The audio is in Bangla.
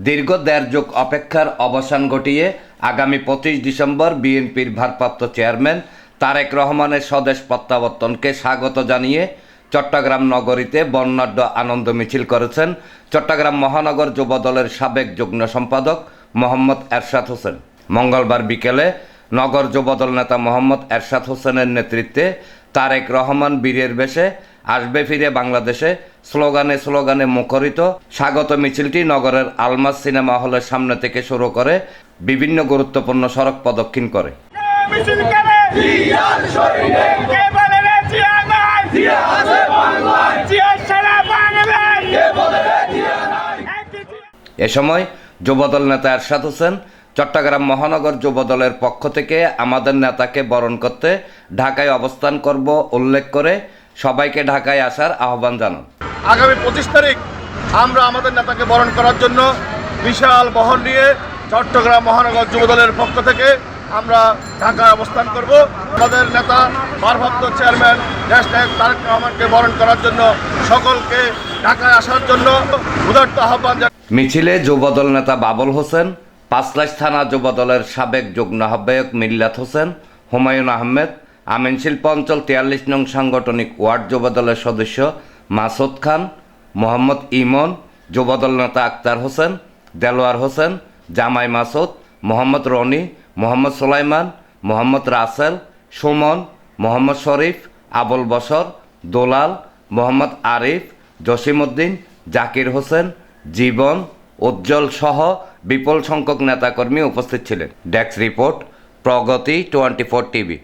দীর্ঘ দেড় যুগ অপেক্ষার অবসান ঘটিয়ে আগামী 25 ডিসেম্বর বিএনপির ভারপ্রাপ্ত চেয়ারম্যান তারেক রহমানের স্বদেশ প্রত্যাবর্তনকে স্বাগত জানিয়ে চট্টগ্রাম নগরীতে বর্ণাঢ্য আনন্দ মিছিল করেছেন চট্টগ্রাম মহানগর যুবদলের সাবেক যুগ্ম সম্পাদক মোহাম্মদ এরশাদ হোসেন। মঙ্গলবার বিকেলে নগর যুবদল নেতা মোহাম্মদ এরশাদ হোসেনের নেতৃত্বে তারেক রহমান বীরের বেশে আসবে ফিরে বাংলাদেশে স্লোগানে স্লোগানে মুখরিত স্বাগত মিছিলটি নগরের আলমাস সিনেমা হলের সামনে থেকে শুরু করে বিভিন্ন গুরুত্বপূর্ণ সড়ক প্রদক্ষিণ করে। এ সময় যুবদল নেতা এরশাদ হোসেন চট্টগ্রাম মহানগর যুবদলের পক্ষ থেকে আমাদের নেতাকে বরণ করতে ঢাকায় অবস্থান করব উল্লেখ করে সবাইকে ঢাকায় আসার আহ্বান জানান। আগামী 25 তারিখ আমরা আমাদের নেতাকে বরণ করার জন্য বিশাল বহর নিয়ে চট্টগ্রাম মহানগর যুবদলের পক্ষ থেকে আমরা ঢাকায় অবস্থান করব। আমাদের নেতা ভারপ্রাপ্ত চেয়ারম্যান দেশ নায়ক তারেক রহমানকে বরণ করার জন্য সকলকে ঢাকায় আসার জন্য উদাত্ত আহ্বান জানাই। মিছিলে যুবদল নেতা বাবুল হোসেন, পাঁচলাইশ থানা যুবদলের সাবেক যুগ্ম আহ্বায়ক মিল্লাত হোসেন, হুমায়ুন আহমেদ, আমিন শিল্প অঞ্চল 43 নং সাংগঠনিক ওয়ার্ড যুবদলের সদস্য মাসুদ খান, মোহাম্মদ ইমন, যুবদল নেতা আক্তার হোসেন, দেলোয়ার হোসেন, জামাই মাসুদ, মোহাম্মদ রনি, মোহাম্মদ সুলাইমান, মোহাম্মদ রাসেল, সুমন, মোহাম্মদ শরীফ, আবুল বশর, দোলাল, মোহাম্মদ আরিফ, জসিমউদ্দিন, জাকির হোসেন, জীবন, উজ্জ্বল সহ বিপুল সংখ্যক নেতাকর্মী উপস্থিত ছিলেন। ডেস্ক রিপোর্ট, প্রগতি 24 টিভি।